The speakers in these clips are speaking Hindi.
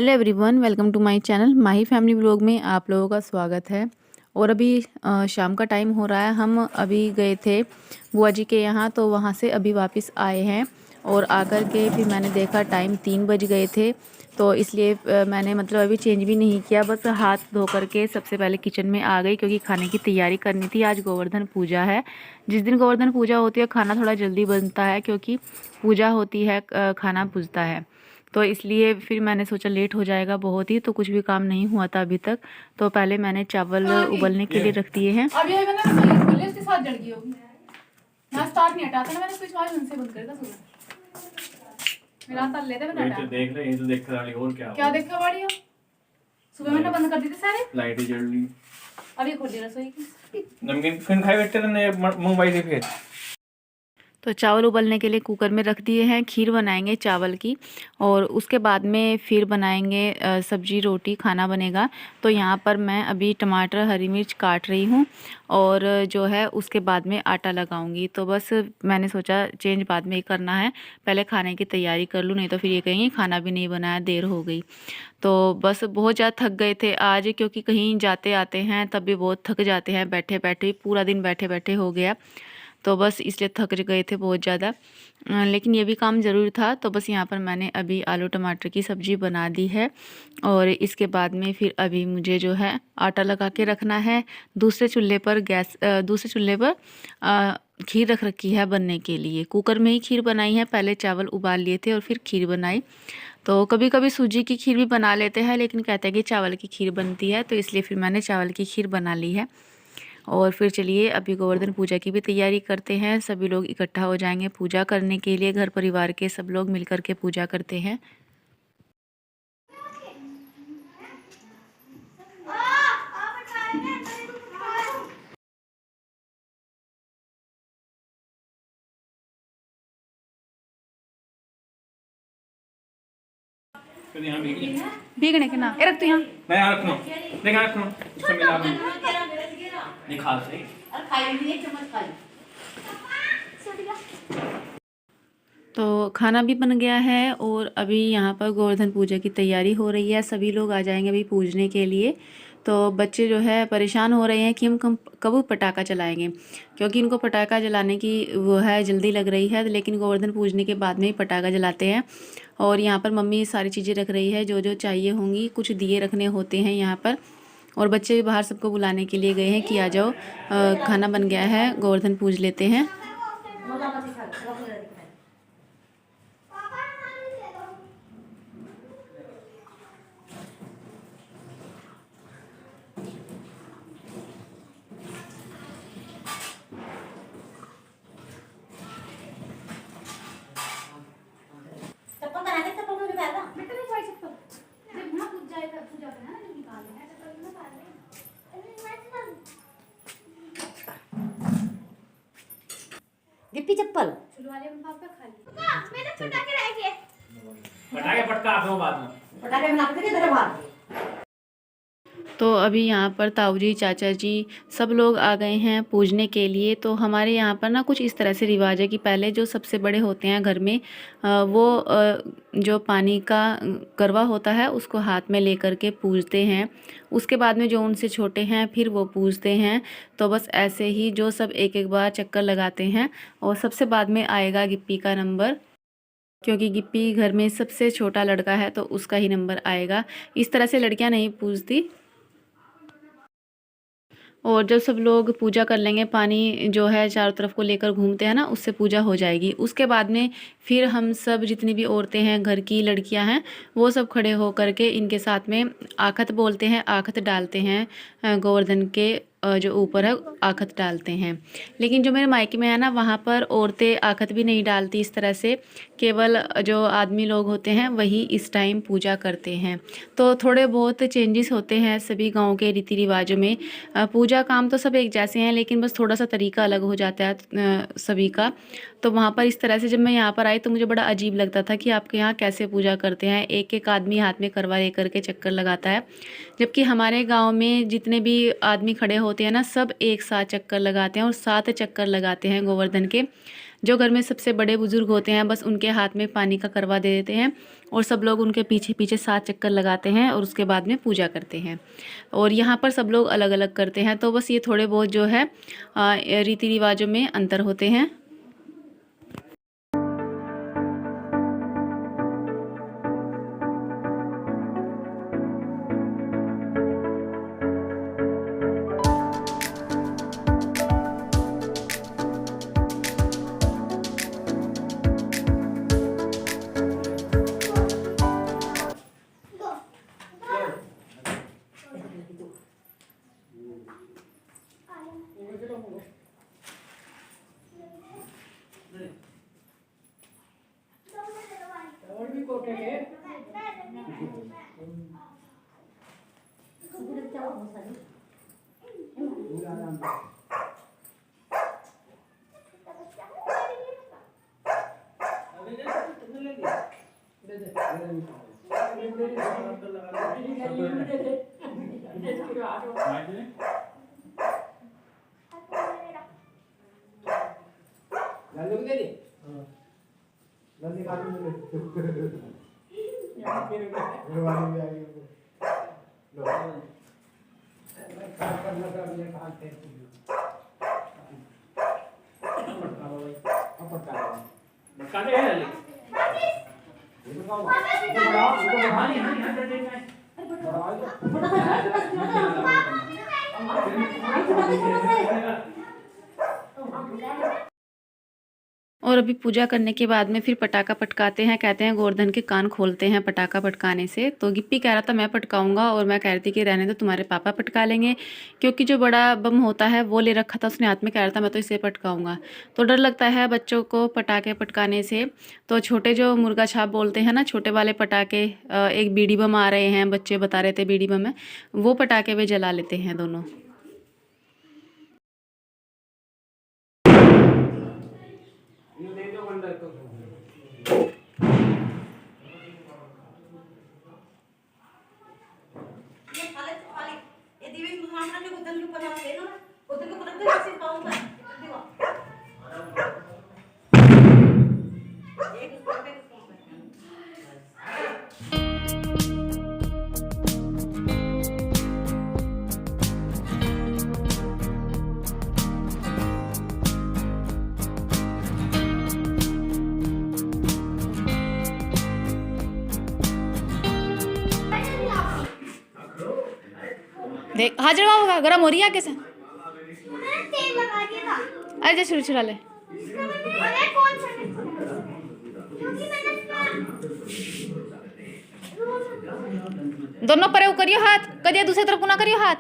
Hello everyone, welcome to my channel Mahi family vlog में आप लोगों का स्वागत है। और अभी शाम का टाइम हो रहा है। हम अभी गए थे बुआ जी के यहाँ, तो वहाँ से अभी वापस आए हैं। और आकर के फिर मैंने देखा टाइम 3 बज गए थे, तो इसलिए मैंने मतलब अभी चेंज भी नहीं किया, बस हाथ धो करके सबसे पहले किचन में आ गई, क्योंकि खाने की तैयारी करनी थी। आज गोवर्धन पूजा है। जिस दिन गोवर्धन पूजा होती है खाना थोड़ा जल्दी बनता है, क्योंकि पूजा होती है, खाना पुजता है। तो इसलिए फिर मैंने सोचा लेट हो जाएगा बहुत ही, तो कुछ भी काम नहीं हुआ था अभी तक। तो पहले मैंने चावल उबलने के लिए रख दिए हैं। अब ये मैंने तो खोले उसके साथ जड़ गई होगी ना। स्टार्ट नहीं हटाता ना, मैंने स्विच वाले उनसे बंद कर दिया। सुबह मेरा तल लेते मैंने हटा। देख ले, ये तो देख कर वाली और क्या देखा वाली हो? सुबह मैंने बंद कर दी थी सारे, लाइट ही जल रही। अब ये खोल दी रसोई की। नमकीन फिर खाए बैठे ने मंगवाई थी फिर। तो चावल उबलने के लिए कुकर में रख दिए हैं। खीर बनाएंगे चावल की, और उसके बाद में फिर बनाएंगे सब्जी रोटी, खाना बनेगा। तो यहाँ पर मैं अभी टमाटर हरी मिर्च काट रही हूँ, और जो है उसके बाद में आटा लगाऊंगी। तो बस मैंने सोचा चेंज बाद में ही करना है, पहले खाने की तैयारी कर लूँ, नहीं तो फिर ये कहेंगे खाना भी नहीं बनाया, देर हो गई। तो बस बहुत ज़्यादा थक गए थे आज, क्योंकि कहीं जाते आते हैं तब भी बहुत थक जाते हैं, बैठे बैठे पूरा दिन बैठे बैठे हो गया। तो बस इसलिए थक गए थे बहुत ज़्यादा, लेकिन ये भी काम ज़रूरी था। तो बस यहाँ पर मैंने अभी आलू टमाटर की सब्ज़ी बना दी है, और इसके बाद में फिर अभी मुझे जो है आटा लगा के रखना है। दूसरे चूल्हे पर खीर रख रखी है बनने के लिए। कुकर में ही खीर बनाई है, पहले चावल उबाल लिए थे और फिर खीर बनाई। तो कभी कभी सूजी की खीर भी बना लेते हैं, लेकिन कहते हैं कि चावल की खीर बनती है, तो इसलिए फिर मैंने चावल की खीर बना ली है। और फिर चलिए अभी गोवर्धन पूजा की भी तैयारी करते हैं। सभी लोग इकट्ठा हो जाएंगे पूजा करने के लिए, घर परिवार के सब लोग मिलकर के पूजा करते हैं। फिर यहाँ भीगने के ना रख, तो यहाँ मैं यहाँ रखना, देख यहाँ रखना, इससे मिला भी नहीं खा सही। और खाई भी एक चम्मच खाई। तो खाना भी बन गया है, और अभी यहाँ पर गोवर्धन पूजा की तैयारी हो रही है। सभी लोग आ जाएंगे अभी पूजने के लिए। तो बच्चे जो है परेशान हो रहे हैं कि हम कब पटाखा चलाएंगे, क्योंकि इनको पटाखा जलाने की वो है, जल्दी लग रही है। लेकिन गोवर्धन पूजने के बाद में ही पटाखा जलाते हैं। और यहाँ पर मम्मी सारी चीज़ें रख रही है जो जो चाहिए होंगी। कुछ दिए रखने होते हैं यहाँ पर, और बच्चे भी बाहर सबको बुलाने के लिए गए हैं कि आ जाओ, खाना बन गया है, गोवर्धन पूज लेते हैं। गिप्पी चप्पल पटाखे पटका आप बाद में। पटाखे बना के तेरे बाहर। तो अभी यहाँ पर ताऊ जी, चाचा जी सब लोग आ गए हैं पूजने के लिए। तो हमारे यहाँ पर ना कुछ इस तरह से रिवाज है कि पहले जो सबसे बड़े होते हैं घर में, जो पानी का करवा होता है उसको हाथ में लेकर के पूजते हैं। उसके बाद में जो उनसे छोटे हैं फिर वो पूजते हैं। तो बस ऐसे ही जो सब एक एक बार चक्कर लगाते हैं, और सबसे बाद में आएगा गिप्पी का नंबर, क्योंकि गिप्पी घर में सबसे छोटा लड़का है तो उसका ही नंबर आएगा। इस तरह से लड़कियां नहीं पूजती। और जब सब लोग पूजा कर लेंगे, पानी जो है चारों तरफ को लेकर घूमते हैं ना, उससे पूजा हो जाएगी। उसके बाद में फिर हम सब जितनी भी औरतें हैं, घर की लड़कियां हैं, वो सब खड़े हो करके इनके साथ में आखत बोलते हैं, आखत डालते हैं। गोवर्धन के जो ऊपर है आखत डालते हैं। लेकिन जो मेरे मायके में है ना, वहाँ पर औरतें आखत भी नहीं डालती इस तरह से, केवल जो आदमी लोग होते हैं वही इस टाइम पूजा करते हैं। तो थोड़े बहुत चेंजेस होते हैं सभी गाँव के रीति रिवाजों में। पूजा काम तो सब एक जैसे हैं, लेकिन बस थोड़ा सा तरीका अलग हो जाता है सभी का। तो वहाँ पर इस तरह से जब मैं यहाँ पर आई तो मुझे बड़ा अजीब लगता था कि आपके यहाँ कैसे पूजा करते हैं। एक एक आदमी हाथ में करवा लेकर के चक्कर लगाता है, जबकि हमारे गांव में जितने भी आदमी खड़े होते हैं ना, सब एक साथ चक्कर लगाते हैं, और 7 चक्कर लगाते हैं गोवर्धन के। जो घर में सबसे बड़े बुजुर्ग होते हैं बस उनके हाथ में पानी का करवा दे देते हैं और सब लोग उनके पीछे पीछे 7 चक्कर लगाते हैं और उसके बाद में पूजा करते हैं। और यहाँ पर सब लोग अलग अलग करते हैं, तो बस ये थोड़े बहुत जो है रीति रिवाजों में अंतर होते हैं। और अभी पूजा करने के बाद में फिर पटाखा पटकाते हैं। कहते हैं गोवर्धन के कान खोलते हैं पटाखा पटकाने से। तो गिप्पी कह रहा था मैं पटकाऊंगा और मैं कह रही थी कि रहने दो, तुम्हारे पापा पटका लेंगे, क्योंकि जो बड़ा बम होता है वो ले रखा था उसने हाथ में। कह रहा था मैं तो इसे पटकाऊंगा। तो डर लगता है बच्चों को पटाखे पटकाने से। तो छोटे जो मुर्गा छाप बोलते हैं ना, छोटे वाले पटाखे, एक बीड़ी बम आ रहे हैं, बच्चे बता रहे थे बीड़ी बम है, वो पटाखे वे जला लेते हैं दोनों। देख हाजिर होगा, गरम हो रही है आगे से। अरे छुरा छुरा ले। दोनों परे करियो हाथ, करिए दूसरी तरफ ना करियो हाथ,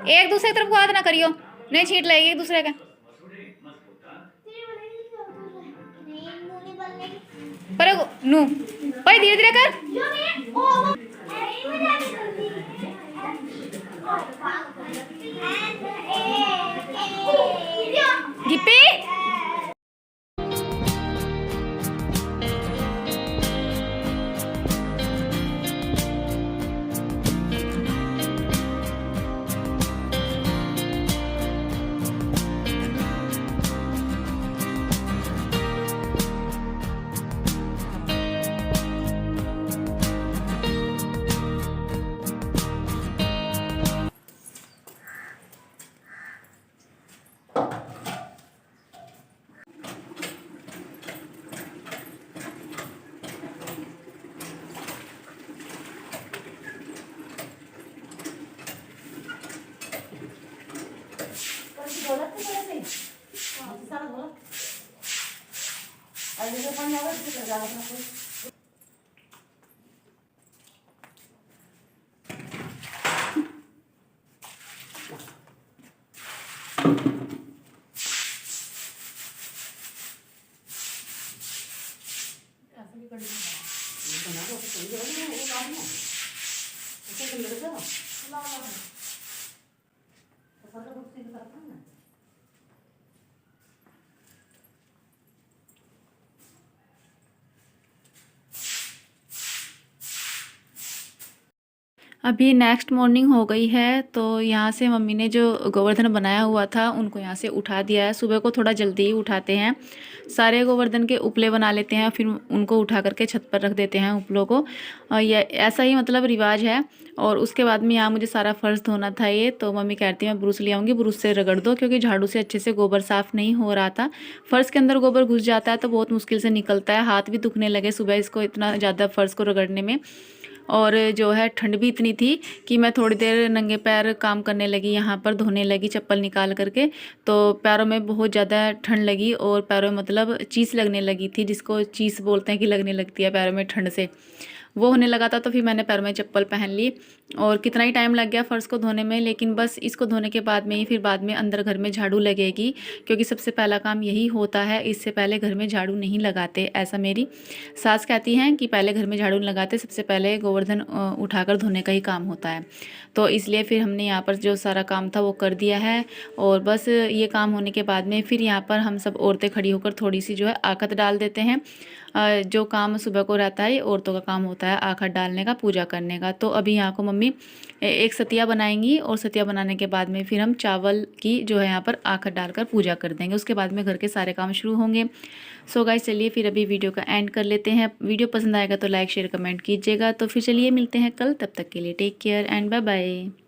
एक दूसरे तरफ को हाथ ना करियो, नहीं छीट लेगी एक दूसरे का। परे नू परे धीरे धीरे कर। गिप्पी अभी नेक्स्ट मॉर्निंग हो गई है, तो यहाँ से मम्मी ने जो गोवर्धन बनाया हुआ था उनको यहाँ से उठा दिया है। सुबह को थोड़ा जल्दी ही उठाते हैं, सारे गोवर्धन के उपले बना लेते हैं, फिर उनको उठा करके छत पर रख देते हैं उपलों को। ये ऐसा ही मतलब रिवाज है। और उसके बाद में यहाँ मुझे सारा फर्श धोना था ये, तो मम्मी कहती है मैं ब्रूस ले आऊँगी, ब्रूस से रगड़ दो, क्योंकि झाड़ू से अच्छे से गोबर साफ़ नहीं हो रहा था। फर्श के अंदर गोबर घुस जाता है तो बहुत मुश्किल से निकलता है, हाथ भी दुखने लगे सुबह इसको इतना ज़्यादा फर्श को रगड़ने में। और जो है ठंड भी इतनी थी कि मैं थोड़ी देर नंगे पैर काम करने लगी, यहाँ पर धोने लगी चप्पल निकाल करके, तो पैरों में बहुत ज़्यादा ठंड लगी और पैरों में मतलब चीस लगने लगी थी, जिसको चीस बोलते हैं कि लगने लगती है पैरों में ठंड से, वो होने लगा था। तो फिर मैंने पैर में चप्पल पहन ली और कितना ही टाइम लग गया फ़र्श को धोने में, लेकिन बस इसको धोने के बाद में ही फिर बाद में अंदर घर में झाड़ू लगेगी, क्योंकि सबसे पहला काम यही होता है, इससे पहले घर में झाड़ू नहीं लगाते। ऐसा मेरी सास कहती हैं कि पहले घर में झाड़ू लगाते, सबसे पहले गोवर्धन उठाकर धोने का ही काम होता है। तो इसलिए फिर हमने यहाँ पर जो सारा काम था वो कर दिया है। और बस ये काम होने के बाद में फिर यहाँ पर हम सब औरतें खड़ी होकर थोड़ी सी जो है आखत डाल देते हैं। जो काम सुबह को रहता है औरतों का काम होता है आखत डालने का, पूजा करने का। तो अभी यहाँ को मम्मी एक सतिया बनाएंगी और सतिया बनाने के बाद में फिर हम चावल की जो है यहाँ पर आखत डालकर पूजा कर देंगे, उसके बाद में घर के सारे काम शुरू होंगे। सो गाइस चलिए फिर अभी वीडियो का एंड कर लेते हैं। वीडियो पसंद आएगा तो लाइक शेयर कमेंट कीजिएगा। तो फिर चलिए मिलते हैं कल, तब तक के लिए take care and bye bye.